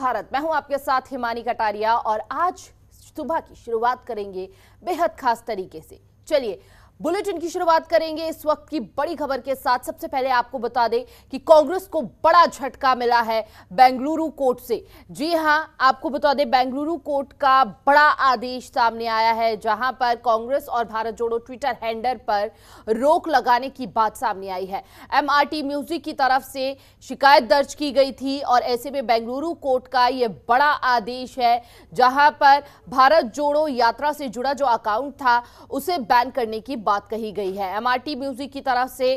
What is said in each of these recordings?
भारत। मैं हूं आपके साथ हिमानी कटारिया और आज सुबह की शुरुआत करेंगे बेहद खास तरीके से। चलिए बुलेटिन की शुरुआत करेंगे इस वक्त की बड़ी खबर के साथ। सबसे पहले आपको बता दें कि कांग्रेस को बड़ा झटका मिला है बेंगलुरु कोर्ट से। जी हां, आपको बता दें बेंगलुरु कोर्ट का बड़ा आदेश सामने आया है, जहां पर कांग्रेस और भारत जोड़ो ट्विटर हैंडल पर रोक लगाने की बात सामने आई है। एमआरटी म्यूजिक की तरफ से शिकायत दर्ज की गई थी और ऐसे में बेंगलुरु कोर्ट का यह बड़ा आदेश है, जहां पर भारत जोड़ो यात्रा से जुड़ा जो अकाउंट था उसे बैन करने की बात कही गई है। एमआरटी म्यूजिक की तरफ से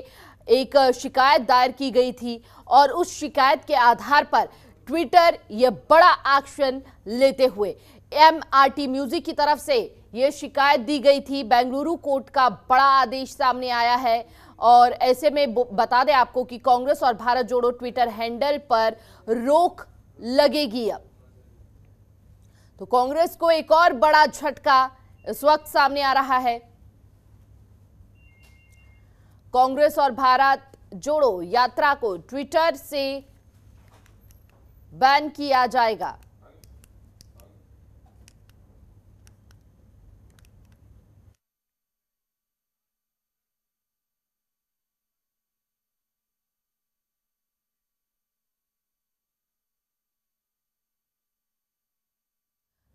एक शिकायत दायर की गई थी और उस शिकायत के आधार पर ट्विटर यह बड़ा एक्शन लेते हुए एमआरटी म्यूजिक की तरफ से यह शिकायत दी गई थी। बेंगलुरु कोर्ट का बड़ा आदेश सामने आया है और ऐसे में बता दें आपको कि कांग्रेस और भारत जोड़ो ट्विटर हैंडल पर रोक लगेगी। अब तो कांग्रेस को एक और बड़ा झटका इस वक्त सामने आ रहा है। कांग्रेस और भारत जोड़ो यात्रा को ट्विटर से बैन किया जाएगा।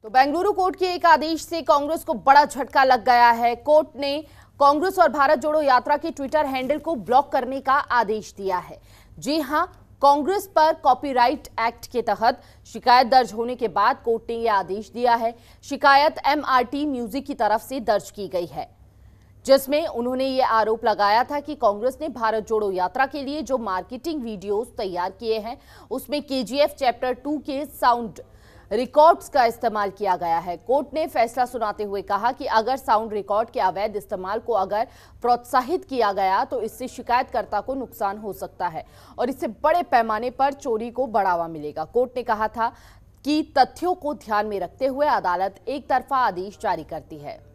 तो बेंगलुरु कोर्ट के एक आदेश से कांग्रेस को बड़ा झटका लग गया है। कोर्ट ने कांग्रेस और भारत जोड़ो यात्रा के ट्विटर हैंडल को ब्लॉक करने का आदेश दिया है। जी हां, कांग्रेस पर कॉपीराइट एक्ट के तहत शिकायत दर्ज होने के बाद कोर्ट ने यह आदेश दिया है। शिकायत एमआरटी म्यूजिक की तरफ से दर्ज की गई है, जिसमें उन्होंने ये आरोप लगाया था कि कांग्रेस ने भारत जोड़ो यात्रा के लिए जो मार्केटिंग वीडियोस तैयार किए हैं उसमें केजीएफ चैप्टर 2 के साउंड रिकॉर्ड्स का इस्तेमाल किया गया है। कोर्ट ने फैसला सुनाते हुए कहा कि अगर साउंड रिकॉर्ड के अवैध इस्तेमाल को अगर प्रोत्साहित किया गया तो इससे शिकायतकर्ता को नुकसान हो सकता है और इससे बड़े पैमाने पर चोरी को बढ़ावा मिलेगा। कोर्ट ने कहा था कि तथ्यों को ध्यान में रखते हुए अदालत एक तरफा आदेश जारी करती है।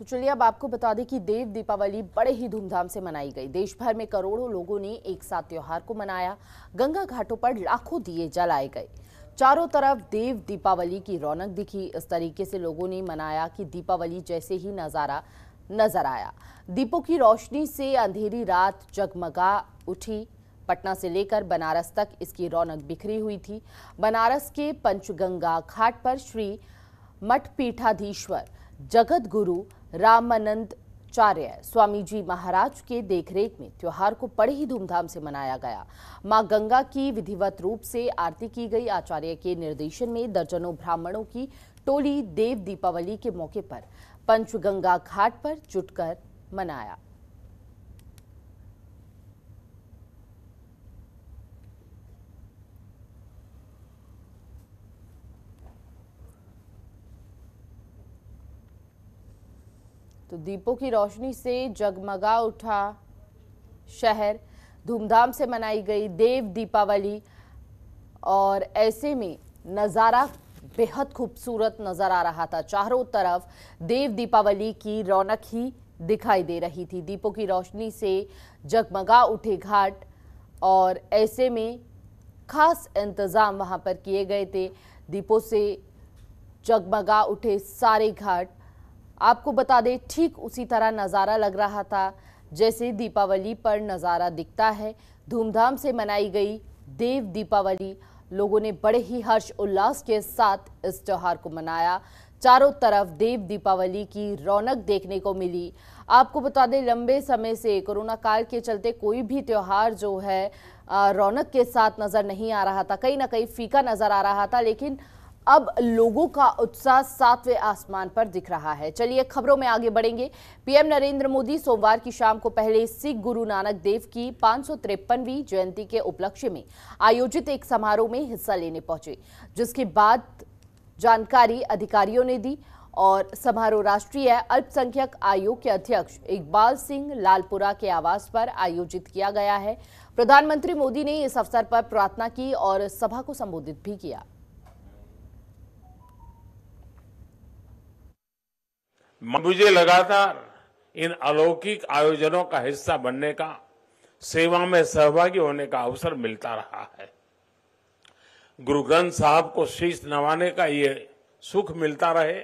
तो चलिए अब आपको बता दें कि देव दीपावली बड़े ही धूमधाम से मनाई गई। देश भर में करोड़ों लोगों ने एक साथ त्योहार को मनाया। गंगा घाटों पर लाखों दिए जलाए गए। चारों तरफ देव दीपावली की रौनक दिखी। इस तरीके से लोगों ने मनाया कि दीपावली जैसे ही नजारा नजर आया। दीपों की रोशनी से अंधेरी रात जगमगा उठी। पटना से लेकर बनारस तक इसकी रौनक बिखरी हुई थी। बनारस के पंचगंगा घाट पर श्री मठपीठाधीश्वर जगत गुरु रामानंदाचार्य स्वामी जी महाराज के देखरेख में त्योहार को बड़े ही धूमधाम से मनाया गया। मां गंगा की विधिवत रूप से आरती की गई। आचार्य के निर्देशन में दर्जनों ब्राह्मणों की टोली देव दीपावली के मौके पर पंचगंगा घाट पर जुटकर मनाया। तो दीपों की रोशनी से जगमगा उठा शहर। धूमधाम से मनाई गई देव दीपावली और ऐसे में नज़ारा बेहद खूबसूरत नजर आ रहा था। चारों तरफ देव दीपावली की रौनक ही दिखाई दे रही थी। दीपों की रोशनी से जगमगा उठे घाट और ऐसे में खास इंतजाम वहां पर किए गए थे। दीपों से जगमगा उठे सारे घाट। आपको बता दें ठीक उसी तरह नज़ारा लग रहा था जैसे दीपावली पर नज़ारा दिखता है। धूमधाम से मनाई गई देव दीपावली। लोगों ने बड़े ही हर्ष उल्लास के साथ इस त्योहार को मनाया। चारों तरफ देव दीपावली की रौनक देखने को मिली। आपको बता दें लंबे समय से कोरोना काल के चलते कोई भी त्योहार जो है रौनक के साथ नज़र नहीं आ रहा था, कहीं ना कहीं फीका नज़र आ रहा था, लेकिन अब लोगों का उत्साह सातवें आसमान पर दिख रहा है। चलिए खबरों में आगे बढ़ेंगे। पीएम नरेंद्र मोदी सोमवार की शाम को पहले सिख गुरु नानक देव की 553वीं जयंती के उपलक्ष्य में आयोजित एक समारोह में हिस्सा लेने पहुंचे, जिसके बाद जानकारी अधिकारियों ने दी और समारोह राष्ट्रीय अल्पसंख्यक आयोग के अध्यक्ष इकबाल सिंह लालपुरा के आवास पर आयोजित किया गया है। प्रधानमंत्री मोदी ने इस अवसर पर प्रार्थना की और सभा को संबोधित भी किया। मुझे लगातार इन अलौकिक आयोजनों का हिस्सा बनने का, सेवा में सहभागी होने का अवसर मिलता रहा है। गुरु ग्रंथ साहब को शीश नवाने का ये सुख मिलता रहे,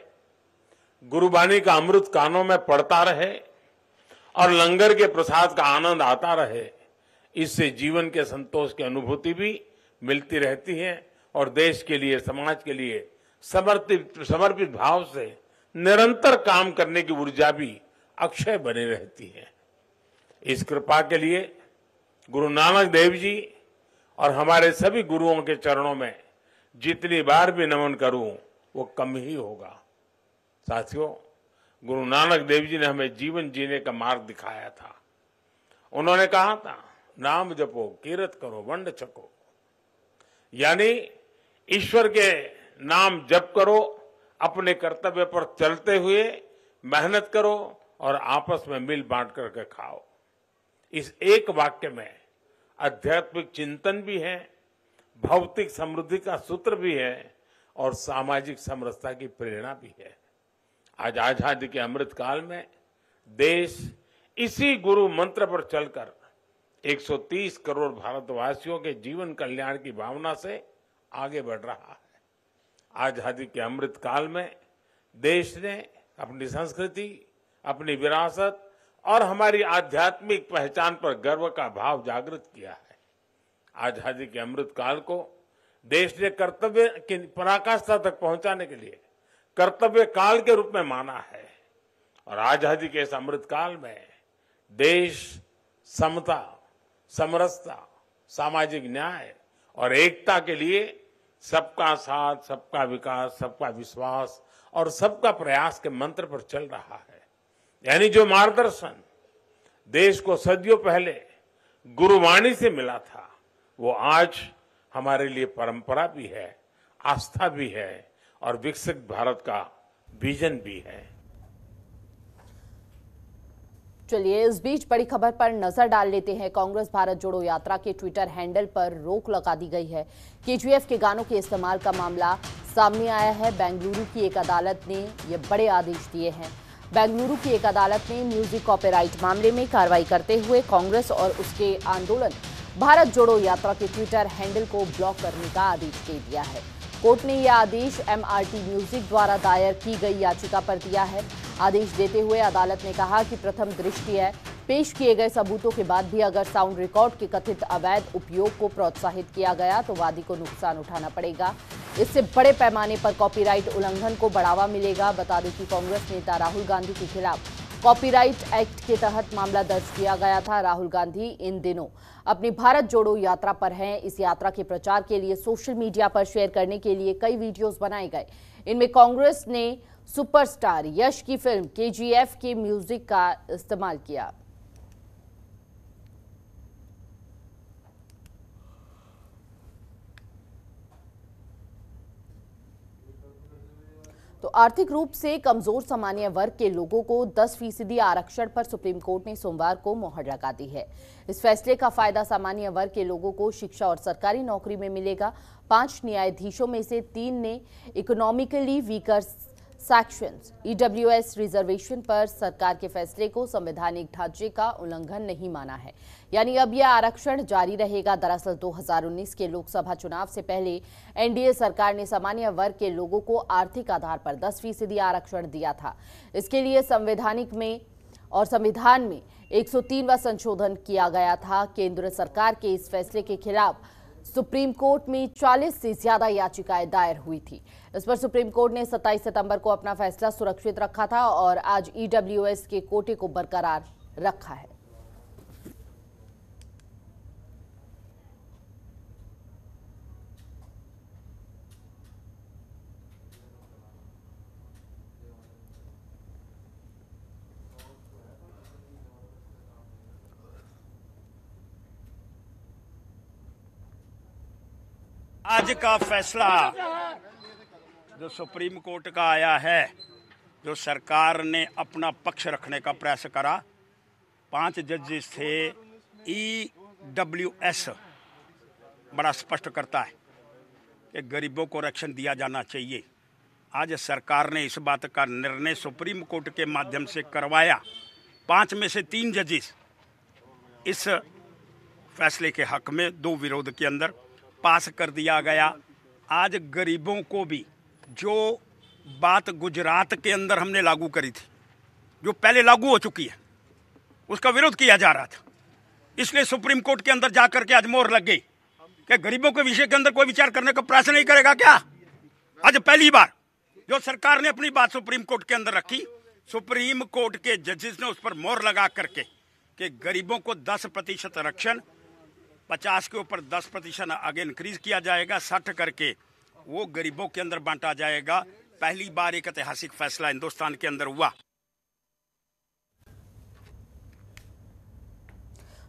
गुरुबानी का अमृत कानों में पड़ता रहे और लंगर के प्रसाद का आनंद आता रहे। इससे जीवन के संतोष की अनुभूति भी मिलती रहती है और देश के लिए, समाज के लिए समर्पित भाव से निरंतर काम करने की ऊर्जा भी अक्षय बनी रहती है। इस कृपा के लिए गुरु नानक देव जी और हमारे सभी गुरुओं के चरणों में जितनी बार भी नमन करूं वो कम ही होगा। साथियों, गुरु नानक देव जी ने हमें जीवन जीने का मार्ग दिखाया था। उन्होंने कहा था, नाम जपो, कीरत करो, वंड छको, यानी ईश्वर के नाम जप करो, अपने कर्तव्य पर चलते हुए मेहनत करो और आपस में मिल बांट करके खाओ। इस एक वाक्य में आध्यात्मिक चिंतन भी है, भौतिक समृद्धि का सूत्र भी है और सामाजिक समरसता की प्रेरणा भी है। आज आजादी के अमृत काल में देश इसी गुरु मंत्र पर चलकर 130 करोड़ भारतवासियों के जीवन कल्याण की भावना से आगे बढ़ रहा है। आजादी के अमृत काल में देश ने अपनी संस्कृति, अपनी विरासत और हमारी आध्यात्मिक पहचान पर गर्व का भाव जागृत किया है। आजादी के अमृत काल को देश ने कर्तव्य की पराकाष्ठा तक पहुंचाने के लिए कर्तव्य काल के रूप में माना है और आजादी के इस अमृत काल में देश समता, समरसता, सामाजिक न्याय और एकता के लिए सबका साथ, सबका विकास, सबका विश्वास और सबका प्रयास के मंत्र पर चल रहा है। यानी जो मार्गदर्शन देश को सदियों पहले गुरुवाणी से मिला था, वो आज हमारे लिए परंपरा भी है, आस्था भी है और विकसित भारत का विजन भी है। चलिए इस बीच बड़ी खबर पर नजर डाल लेते हैं। कांग्रेस भारत जोड़ो यात्रा के ट्विटर हैंडल पर रोक लगा दी गई है। केजीएफ के गानों के इस्तेमाल का मामला सामने आया है। बेंगलुरु की एक अदालत ने ये बड़े आदेश दिए हैं। बेंगलुरु की एक अदालत ने म्यूजिक कॉपीराइट मामले में कार्रवाई करते हुए कांग्रेस और उसके आंदोलन भारत जोड़ो यात्रा के ट्विटर हैंडल को ब्लॉक करने का आदेश दे दिया है। कोर्ट ने यह आदेश एमआरटी म्यूजिक द्वारा दायर की गई याचिका पर दिया है। आदेश देते हुए अदालत ने कहा कि प्रथम दृष्टया पेश किए गए सबूतों के बाद भी अगर साउंड रिकॉर्ड के कथित अवैध उपयोग को प्रोत्साहित किया गया तो वादी को नुकसान उठाना पड़ेगा। इससे बड़े पैमाने पर कॉपीराइट उल्लंघन को बढ़ावा मिलेगा। बता दें कि कांग्रेस नेता राहुल गांधी के खिलाफ कॉपीराइट एक्ट के तहत मामला दर्ज किया गया था। राहुल गांधी इन दिनों अपनी भारत जोड़ो यात्रा पर हैं। इस यात्रा के प्रचार के लिए सोशल मीडिया पर शेयर करने के लिए कई वीडियोस बनाए गए। इनमें कांग्रेस ने सुपरस्टार यश की फिल्म केजीएफ के म्यूजिक का इस्तेमाल किया। तो आर्थिक रूप से कमजोर सामान्य वर्ग के लोगों को 10% आरक्षण पर सुप्रीम कोर्ट ने सोमवार को मोहर लगा दी है। इस फैसले का फायदा सामान्य वर्ग के लोगों को शिक्षा और सरकारी नौकरी में मिलेगा। 5 न्यायाधीशों में से 3 ने economically weaker sections EWS reservation पर सरकार के फैसले को संवैधानिक ढांचे का उल्लंघन नहीं माना है। यानी अब यह आरक्षण जारी रहेगा। दरअसल 2019 के लोकसभा चुनाव से पहले एनडीए सरकार ने सामान्य वर्ग के लोगों को आर्थिक आधार पर 10% आरक्षण दिया था। इसके लिए संविधान में 103वां संशोधन किया गया था। केंद्र सरकार के इस फैसले के खिलाफ सुप्रीम कोर्ट में 40 से ज्यादा याचिकाएं दायर हुई थी। इस पर सुप्रीम कोर्ट ने 27 सितंबर को अपना फैसला सुरक्षित रखा था और आज ईडब्ल्यूएस के कोटे को बरकरार रखा है। आज का फैसला जो सुप्रीम कोर्ट का आया है जो सरकार ने अपना पक्ष रखने का प्रयास करा। 5 जजेस थे। EWS बड़ा स्पष्ट करता है कि गरीबों को आरक्षण दिया जाना चाहिए। आज सरकार ने इस बात का निर्णय सुप्रीम कोर्ट के माध्यम से करवाया। 5 में से 3 जजेस इस फैसले के हक में 2 विरोध के अंदर पास कर दिया गया। आज गरीबों को भी जो बात गुजरात के अंदर हमने लागू करी थी, जो पहले लागू हो चुकी है, उसका विरोध किया जा रहा था। इसलिए सुप्रीम कोर्ट के अंदर जाकर के आज मोहर लग गई कि गरीबों के विषय के अंदर कोई विचार करने का प्रयास नहीं करेगा क्या। आज पहली बार जो सरकार ने अपनी बात सुप्रीम कोर्ट के अंदर रखी, सुप्रीम कोर्ट के जजेस ने उस पर मोहर लगा करके कि गरीबों को 10% आरक्षण, 50 के ऊपर 10% आगे इंक्रीज किया जाएगा, 60 करके वो गरीबों के अंदर बांटा जाएगा। पहली बार एक ऐतिहासिक फैसला हिंदुस्तान के अंदर हुआ।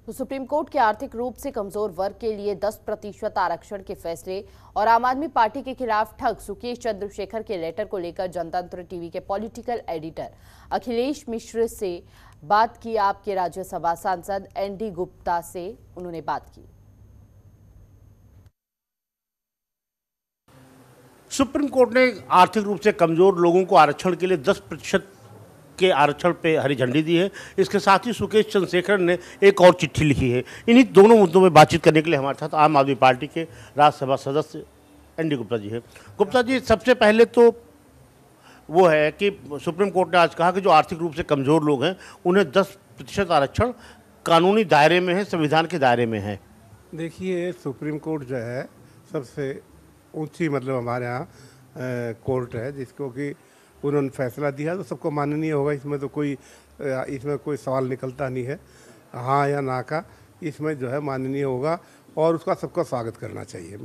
तो सुप्रीम कोर्ट के आर्थिक रूप से कमजोर वर्ग के लिए 10% आरक्षण के फैसले और आम आदमी पार्टी के खिलाफ ठग सुकेश चंद्रशेखर के लेटर को लेकर जनतंत्र टीवी के पॉलिटिकल एडिटर अखिलेश मिश्र से बात की। आपके राज्यसभा सांसद एनडी गुप्ता से उन्होंने बात की। सुप्रीम कोर्ट ने आर्थिक रूप से कमजोर लोगों को आरक्षण के लिए 10% के आरक्षण पे हरी झंडी दी है। इसके साथ ही सुकेश चंद्रशेखर ने एक और चिट्ठी लिखी है। इन्हीं दोनों मुद्दों में बातचीत करने के लिए हमारे साथ आम आदमी पार्टी के राज्यसभा सदस्य एनडी गुप्ता जी है। गुप्ता जी, सबसे पहले तो वो है कि सुप्रीम कोर्ट ने आज कहा कि जो आर्थिक रूप से कमजोर लोग हैं उन्हें 10% आरक्षण कानूनी दायरे में है, संविधान के दायरे में है। देखिए, सुप्रीम कोर्ट जो है सबसे ऊंची मतलब हमारे यहाँ कोर्ट है, जिसको कि उन्होंने फैसला दिया तो सबको माननीय होगा। इसमें तो कोई सवाल निकलता नहीं है, हाँ या ना का। इसमें जो है माननीय होगा और उसका सबको स्वागत करना चाहिए,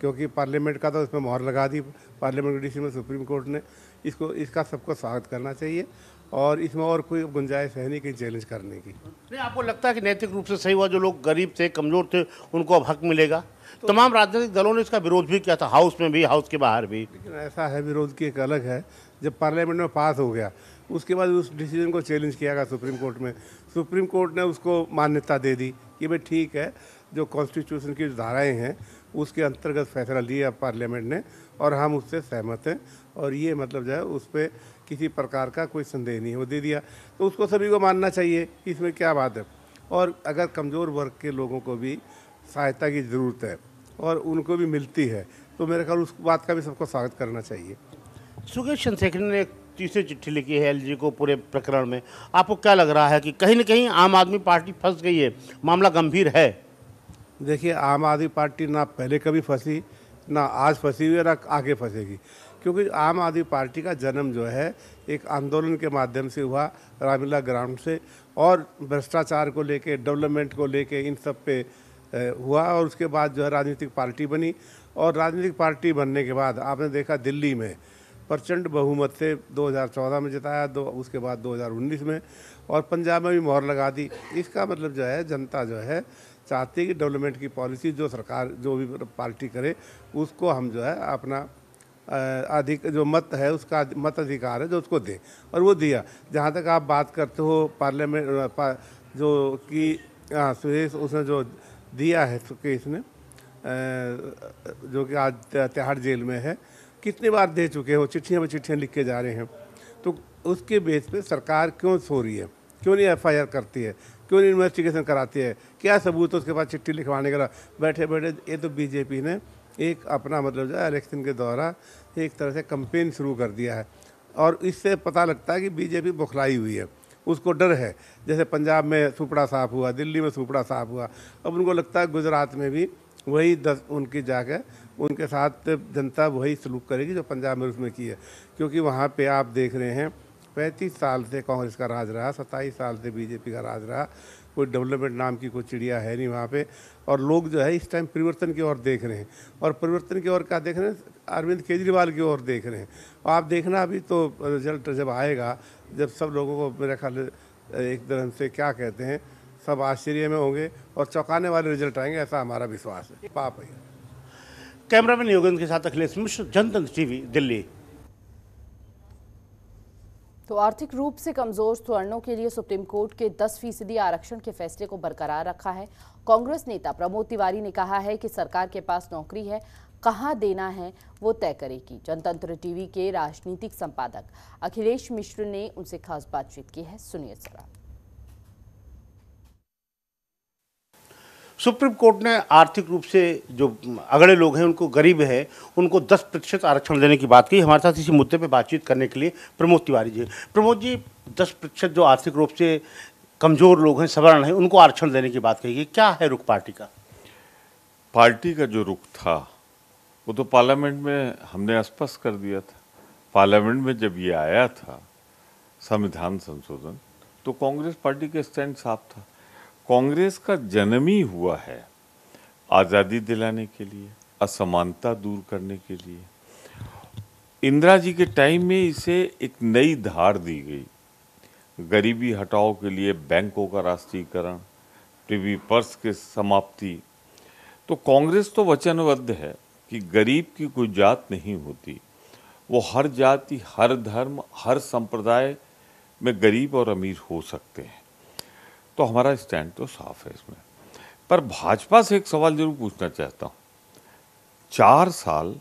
क्योंकि पार्लियामेंट का तो इसमें मोहर लगा दी पार्लियामेंट की में सुप्रीम कोर्ट ने। इसका सबको स्वागत करना चाहिए और इसमें और कोई गुंजाइश है नहीं कहीं चैलेंज करने की। नहीं, आपको लगता है कि नैतिक रूप से सही हुआ, जो लोग गरीब थे, कमजोर थे, उनको अब हक मिलेगा? तमाम राजनीतिक दलों ने इसका विरोध भी किया था, हाउस में भी, हाउस के बाहर भी। लेकिन ऐसा है, विरोध की एक अलग है। जब पार्लियामेंट में पास हो गया उसके बाद उस डिसीजन को चैलेंज किया गया सुप्रीम कोर्ट में। सुप्रीम कोर्ट ने उसको मान्यता दे दी कि भाई ठीक है, जो कॉन्स्टिट्यूशन की धाराएँ हैं उसके अंतर्गत फैसला लिया पार्लियामेंट ने और हम उससे सहमत हैं और ये मतलब जो है उस पर किसी प्रकार का कोई संदेह नहीं, वो दे दिया तो उसको सभी को मानना चाहिए। इसमें क्या बात है। और अगर कमज़ोर वर्ग के लोगों को भी सहायता की ज़रूरत है और उनको भी मिलती है तो मेरे ख्याल उस बात का भी सबको स्वागत करना चाहिए। सुकेश चंद्रशेखर ने एक तीसरी चिट्ठी लिखी है एलजी को पूरे प्रकरण में। आपको क्या लग रहा है कि कहीं न कहीं आम आदमी पार्टी फंस गई है, मामला गंभीर है? देखिए, आम आदमी पार्टी ना पहले कभी फंसी, ना आज फंसी हुई है, ना आगे फंसेगी। क्योंकि आम आदमी पार्टी का जन्म जो है एक आंदोलन के माध्यम से हुआ, रामलीला ग्राउंड से, और भ्रष्टाचार को लेके, डेवलपमेंट को लेके, इन सब पे हुआ और उसके बाद जो है राजनीतिक पार्टी बनी। और राजनीतिक पार्टी बनने के बाद आपने देखा दिल्ली में प्रचंड बहुमत से 2014 में जिताया, उसके बाद 2019 में, और पंजाब में भी मोहर लगा दी। इसका मतलब जो है जनता जो है चाहती है कि डेवलपमेंट की पॉलिसी जो सरकार जो भी पार्टी करे उसको हम जो है अपना अधिक जो मत है उसका मत अधिकार है जो उसको दें, और वो दिया। जहाँ तक आप बात करते हो पार्लियामेंट जो कि सुरेश उसने जो दिया है सुकेश ने, जो कि आज तिहाड़ जेल में है, कितनी बार दे चुके हो, चिट्ठियाँ पर चिट्ठियाँ लिख के जा रहे हैं। तो उसके बेस पे सरकार क्यों सो रही है, क्यों नहीं एफआईआर करती है, क्यों नहीं इन्वेस्टिगेशन कराती है, क्या सबूत है उसके बाद चिट्ठी लिखवाने का बैठे बैठे। ये तो बीजेपी ने एक अपना मतलब जो है इलेक्शन के दौरान एक तरह से कैंपेन शुरू कर दिया है और इससे पता लगता है कि बीजेपी बौखलाई हुई है, उसको डर है। जैसे पंजाब में सुपड़ा साफ हुआ, दिल्ली में सुपड़ा साफ हुआ, अब उनको लगता है गुजरात में भी वही 10 उनकी जाकर उनके साथ जनता वही सलूक करेगी जो पंजाब में उसमें की है। क्योंकि वहाँ पे आप देख रहे हैं 35 साल से कांग्रेस का राज रहा, 27 साल से बीजेपी का राज रहा, कोई डेवलपमेंट नाम की कोई चिड़िया है नहीं वहाँ पे। और लोग जो है इस टाइम परिवर्तन की ओर देख रहे हैं, और परिवर्तन की ओर क्या देख रहे हैं, अरविंद केजरीवाल की ओर देख रहे हैं। और आप देखना अभी तो रिजल्ट जब आएगा, जब सब लोगों को मेरे ख्याल एक तरह से क्या कहते हैं, सब आश्चर्य में होंगे और चौंकाने वाले रिजल्ट आएंगे, ऐसा हमारा विश्वास है। पाप है। कैमरामैन योगेंद्र के साथ अखिलेश मिश्र, जनतंत्र टीवी, दिल्ली। तो आर्थिक रूप से कमजोर सवर्णों के लिए सुप्रीम कोर्ट के 10% आरक्षण के फैसले को बरकरार रखा है। कांग्रेस नेता प्रमोद तिवारी ने कहा है कि सरकार के पास नौकरी है, कहां देना है वो तय करेगी। जनतंत्र टीवी के राजनीतिक संपादक अखिलेश मिश्र ने उनसे खास बातचीत की है, सुनिए जरा। सुप्रीम कोर्ट ने आर्थिक रूप से जो अगड़े लोग हैं, उनको गरीब है, उनको 10% आरक्षण देने की बात की। हमारे साथ इसी मुद्दे पे बातचीत करने के लिए प्रमोद तिवारी जी। प्रमोद जी, 10% जो आर्थिक रूप से कमजोर लोग हैं, सवर्ण हैं, उनको आरक्षण देने की बात कही, क्या है रुख पार्टी का? पार्टी का जो रुख था वो तो पार्लियामेंट में हमने स्पष्ट कर दिया था। पार्लियामेंट में जब ये आया था संविधान संशोधन, तो कांग्रेस पार्टी का स्टैंड साफ था। कांग्रेस का जन्म ही हुआ है आज़ादी दिलाने के लिए, असमानता दूर करने के लिए। इंदिरा जी के टाइम में इसे एक नई धार दी गई। गरीबी हटाओ के लिए बैंकों का राष्ट्रीयकरण, प्रिवी पर्स की समाप्ति। तो कांग्रेस तो वचनबद्ध है कि गरीब की कोई जात नहीं होती, वो हर जाति, हर धर्म, हर संप्रदाय में गरीब और अमीर हो सकते हैं। तो हमारा स्टैंड तो साफ है इसमें। पर भाजपा से एक सवाल जरूर पूछना चाहता हूँ। 4 साल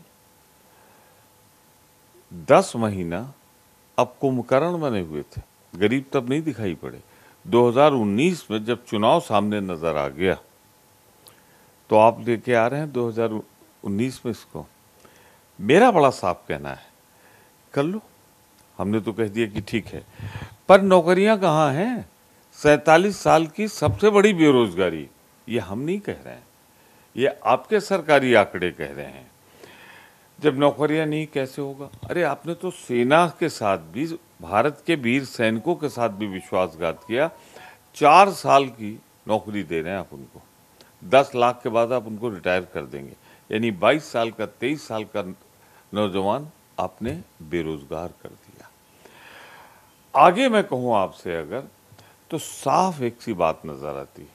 10 महीना अब कुंभकर्ण बने हुए थे, गरीब तब नहीं दिखाई पड़े। 2019 में जब चुनाव सामने नजर आ गया तो आप लेके आ रहे हैं 2019 में इसको। मेरा बड़ा साफ कहना है, कर लो। हमने तो कह दिया कि ठीक है, पर नौकरियां कहाँ हैं? 47 साल की सबसे बड़ी बेरोजगारी, ये हम नहीं कह रहे हैं, ये आपके सरकारी आंकड़े कह रहे हैं। जब नौकरियां नहीं, कैसे होगा? अरे आपने तो सेना के साथ भी, भारत के वीर सैनिकों के साथ भी विश्वासघात किया। 4 साल की नौकरी दे रहे हैं आप उनको, 10 लाख के बाद आप उनको रिटायर कर देंगे, यानी 22 साल का, 23 साल का नौजवान आपने बेरोजगार कर दिया। आगे मैं कहूँ आपसे अगर, तो साफ एक सी बात नजर आती है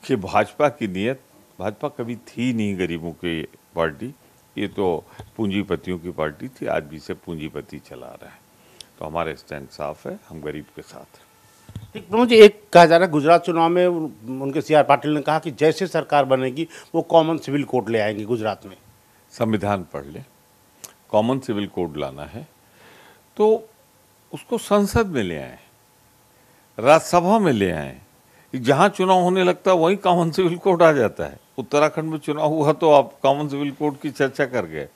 कि भाजपा की नीयत, भाजपा कभी थी नहीं गरीबों की पार्टी, ये तो पूंजीपतियों की पार्टी थी, आज भी से पूंजीपति चला रहा है। तो हमारा स्टैंड साफ है, हम गरीब के साथ हैं। ठीक, प्रमोद जी, एक कहा जा रहा है गुजरात चुनाव में उनके CR पाटिल ने कहा कि जैसे सरकार बनेगी वो कॉमन सिविल कोड ले आएंगे गुजरात में। संविधान पढ़ ले, कॉमन सिविल कोड लाना है तो उसको संसद में ले आए, राज्यसभा में ले आए। जहाँ चुनाव होने लगता है वहीं कॉमन सिविल कोड आ जाता है। उत्तराखंड में चुनाव हुआ तो आप कॉमन सिविल कोड की चर्चा कर गए,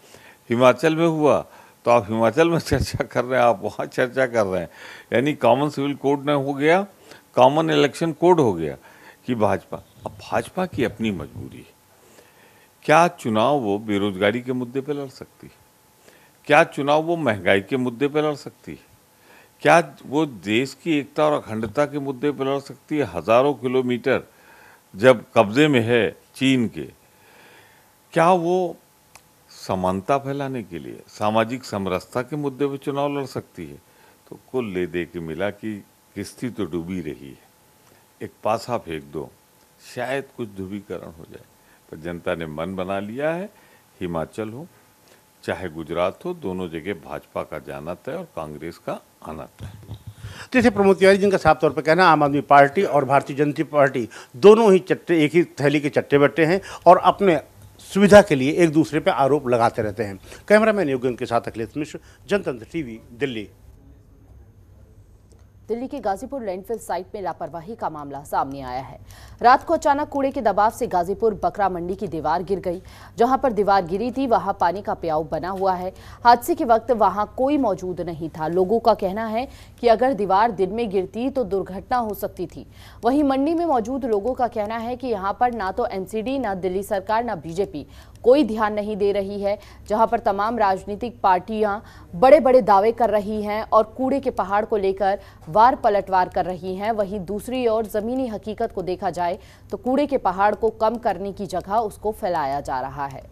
हिमाचल में हुआ तो आप हिमाचल में चर्चा कर रहे हैं, आप वहाँ चर्चा कर रहे हैं। यानी कॉमन सिविल कोड न हो गया, कॉमन इलेक्शन कोड हो गया कि भाजपा। अब भाजपा की अपनी मजबूरी है, क्या चुनाव वो बेरोजगारी के मुद्दे पर लड़ सकती है? क्या चुनाव वो महंगाई के मुद्दे पर लड़ सकती है? क्या वो देश की एकता और अखंडता के मुद्दे पर लड़ सकती है? हजारों किलोमीटर जब कब्जे में है चीन के, क्या वो समानता फैलाने के लिए, सामाजिक समरसता के मुद्दे पर चुनाव लड़ सकती है? तो कुल ले दे के मिला कि किश्ती तो डूबी रही है, एक पासा फेंक दो, शायद कुछ ध्रुवीकरण हो जाए। पर जनता ने मन बना लिया है, हिमाचल हो चाहे गुजरात हो, दोनों जगह भाजपा का जाना तय और कांग्रेस का आना तय। जैसे प्रमोद तिवारी जिनका साफ तौर पर कहना है आम आदमी पार्टी और भारतीय जनता पार्टी दोनों ही चट्टे, एक ही थैली के चट्टे बट्टे हैं और अपने सुविधा के लिए एक दूसरे पर आरोप लगाते रहते हैं। कैमरामैन योगेंद्र के साथ अखिलेश मिश्र, जनतंत्र टीवी, दिल्ली। दिल्ली के गाजीपुर लैंडफिल साइट में लापरवाही का मामला सामने आया है। रात को अचानक कूड़े के दबाव से गाजीपुर बकरा मंडी की दीवार गिर गई। जहां पर दीवार गिरी थी वहां पानी का प्याऊ बना हुआ है। हादसे के वक्त वहां कोई मौजूद नहीं था। लोगों का कहना है कि अगर दीवार दिन में गिरती तो दुर्घटना हो सकती थी। वहीं मंडी में मौजूद लोगों का कहना है कि यहाँ पर ना तो एनसीडी, ना दिल्ली सरकार, ना बीजेपी कोई ध्यान नहीं दे रही है। जहां पर तमाम राजनीतिक पार्टियां बड़े बड़े दावे कर रही हैं और कूड़े के पहाड़ को लेकर वार पलटवार कर रही हैं, वहीं दूसरी ओर जमीनी हकीकत को देखा जाए तो कूड़े के पहाड़ को कम करने की जगह उसको फैलाया जा रहा है।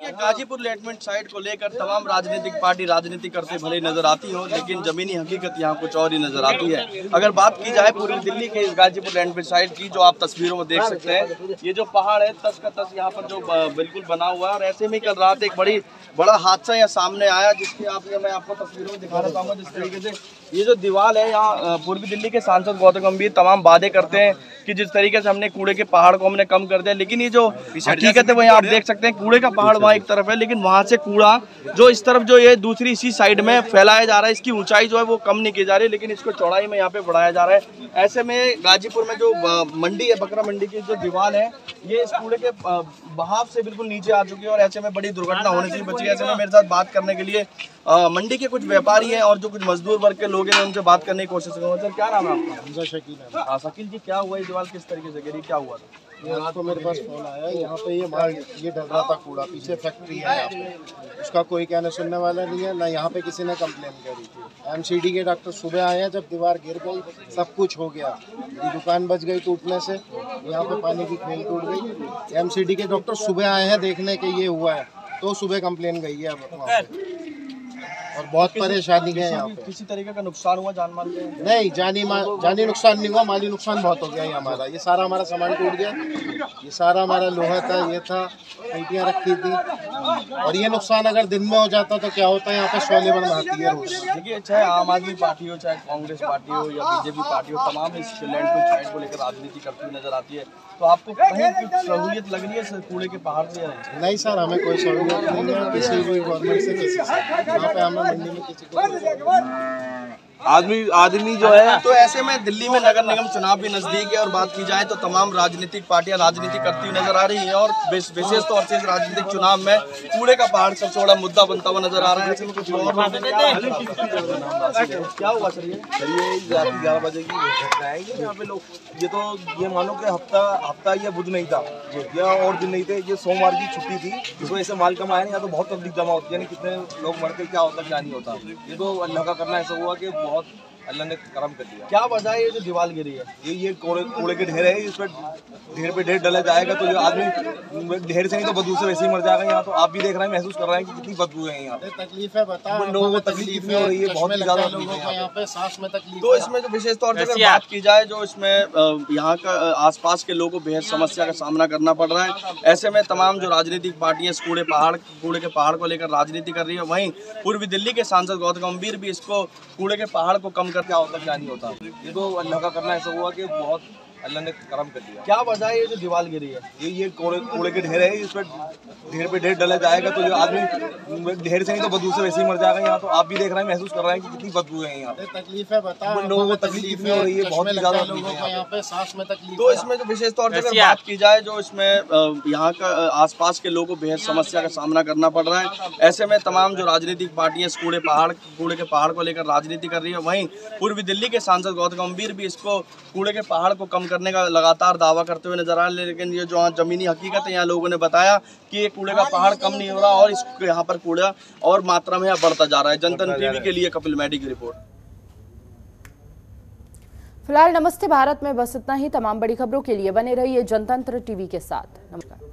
देखिए, गाजीपुर लेटमेंट साइट को लेकर तमाम राजनीतिक पार्टी राजनीति करते भले नजर आती हो, लेकिन जमीनी हकीकत यहाँ कुछ और ही नजर आती है। अगर बात की जाए पूर्वी दिल्ली के इस गाजीपुर लेटमेंट साइट की, जो आप तस्वीरों में देख सकते हैं, ये जो पहाड़ है तस का तस यहाँ पर जो बिल्कुल बना हुआ है। और ऐसे में कल रात एक बड़ा हादसा यहाँ सामने आया, जिसके मैं आपको तस्वीरों में दिखाना चाहूंगा। जिस तरीके से ये जो दीवार है, यहाँ पूर्वी दिल्ली के सांसद गौतम गंभीर तमाम वादे करते हैं कि जिस तरीके से हमने कूड़े के पहाड़ को हमने कम कर दिया, लेकिन ये जो हकीकत है वो यहाँ आप देख सकते हैं, कूड़े का पहाड़ वहाँ एक तरफ है, लेकिन वहाँ से कूड़ा जो इस तरफ जो ये दूसरी इसी साइड में फैलाया जा रहा है। इसकी ऊंचाई जो है वो कम नहीं की जा रही, लेकिन इसको चौड़ाई में यहाँ पे बढ़ाया जा रहा है। ऐसे में गाजीपुर में जो मंडी है, बकरा मंडी की जो दीवार है, ये इस कूड़े के बहाव से बिल्कुल नीचे आ चुकी है और ऐसे में बड़ी दुर्घटना होने से बची है। ऐसे में मेरे साथ बात करने के लिए मंडी के कुछ व्यापारी हैं और जो कुछ मजदूर वर्ग के लोग हैं, उनसे बात करने की कोशिश करूँगा। सर, क्या नाम है आपका? शकील है। हाँ शकील जी, क्या हुआ? ये दीवार किस तरीके से गिरी, क्या हुआ था? यहाँ तो मेरे पास फोन आया, यहाँ पे ये माल ये डल रहा था कूड़ा, पीछे फैक्ट्री है यहाँ पे, उसका कोई कहने सुनने वाला नहीं है, ना यहाँ पे किसी ने कंप्लेन करी थी। एमसीडी के डॉक्टर सुबह आए हैं, जब दीवार गिर गई सब कुछ हो गया, ये दुकान बच गई टूटने से, यहाँ पे पानी की खेल टूट गई। एमसीडी के डॉक्टर सुबह आए हैं देखने के ये हुआ है, तो सुबह कंप्लेन गई है वहाँ पे। और बहुत परेशानी है यहाँ पे। किसी तरीके का नुकसान हुआ जान माल के? नहीं, जानी नुकसान नहीं हुआ, माली नुकसान बहुत हो गया ये हमारा। ये सारा हमारा सामान टूट गया, ये सारा हमारा लोहा था, ये था, पेटियाँ रखी थी। और ये नुकसान अगर दिन में हो जाता तो क्या होता है, यहाँ पे शोले बन आती है रोज। देखिए, चाहे आम आदमी पार्टी हो, चाहे कांग्रेस पार्टी हो या बीजेपी पार्टी हो, तमाम इस लैंडफिल साइट को लेकर राजनीति करती हुई नजर आती है। तो आपको कहीं कुछ सहूलियत लग रही है कूड़े के पहाड़ से? नहीं सर, हमें कोई सहूलियत नहीं है किसी भी गवर्नमेंट से, किसी से। यहाँ पे हमें मंडी में किसी को आदमी जो है। तो ऐसे में दिल्ली में नगर निगम चुनाव भी नजदीक है और बात की जाए तो तमाम राजनीतिक पार्टियां राजनीति करती हुई नजर आ रही हैं और विशेष तौर से इस राजनीतिक चुनाव में कूड़े का पहाड़ सबसे बड़ा मुद्दा बनता हुआ नजर आ रहा है। ऐसे में कुछ और क्या हुआ सर? ये रात 11 बजे की घटना है। यहाँ पे लोग ये मानो कि हफ्ता या बुध नहीं था, या और दिन नहीं थे, ये सोमवार की छुट्टी थी, जिस वजह से माल कम आया नहीं। यहाँ तो बहुत तकलीफ जमा होती है, यानी कितने लोग मरते, क्या होता क्या नहीं होता। ये तो अल्लाह का करना ऐसा हुआ कि बहुत अल्लाह ने करम कर दिया। क्या वजह है ये जो दीवार गिरी है? ये कूड़े के ढेर है, इस पर ढेर पे ढेर डला जाएगा तो जो आदमी ढेर से नहीं तो बदबू से वैसे ही मर जाएगा। यहाँ तो आप भी देख रहे हैं, महसूस कर रहे हैं कि कितनी बदबू है यहाँ पे। तकलीफ है, बता लोगों को तकलीफ नहीं हो रही है, बहुत ज्यादा लोगों को यहाँ पे सांस में तकलीफ। तो इसमें जो विशेष तौर से अगर बात की जाए, जो इसमें यहाँ का आसपास के लोगों को बेहद समस्या का सामना करना पड़ रहा है। ऐसे में तमाम जो राजनीतिक पार्टियां इस कूड़े के पहाड़ को लेकर राजनीति कर रही है, वहीं पूर्वी दिल्ली के सांसद गौतम गंभीर भी इसको कूड़े के पहाड़ को कम कर क्या होता क्या नहीं होता। ये तो अल्लाह का करना ऐसा हुआ कि बहुत अल्लाह ने करम कर दिया। क्या वजह है ये जो दीवार गिरी है? ये कूड़े के ढेर है, इस पर ढेर पे ढेर डला जाएगा तो जो आदमी ढेर से नहीं तो बदबू से वैसे ही मर जाएगा। यहाँ तो आप भी देख रहे हैं, महसूस कर रहे हैं कि कितनी बदबू है यहाँ पे। तकलीफ है, बता लोगों को तकलीफ नहीं हो रही है, बहुत ज्यादा लोगों को यहाँ पे सांस में तकलीफ। तो इसमें जो विशेष तौर से अगर बात की जाए, जो इसमें यहाँ का आसपास के लोगों को बेहद समस्या का सामना करना पड़ रहा है। ऐसे में तमाम जो राजनीतिक पार्टियां इस कूड़े के पहाड़ को लेकर राजनीति कर रही है, वहीं पूर्वी दिल्ली के सांसद गौतम गंभीर भी इसको कूड़े के पहाड़ को कम करने का लगातार दावा करते हुए नजर आ रहे हैं। लेकिन ये जो जमीनी हकीकत है, यहाँ लोगों ने बताया कि ये कूड़े का पहाड़ कम नहीं हो रहा और इस यहाँ पर कूड़ा और मात्रा में बढ़ता जा रहा है। जनतन टीवी के लिए कपिल मैडी की रिपोर्ट। फिलहाल नमस्ते भारत में बस इतना ही। तमाम बड़ी खबरों के लिए बने रहिए जनतंत्र टीवी के साथ। नमस्कार।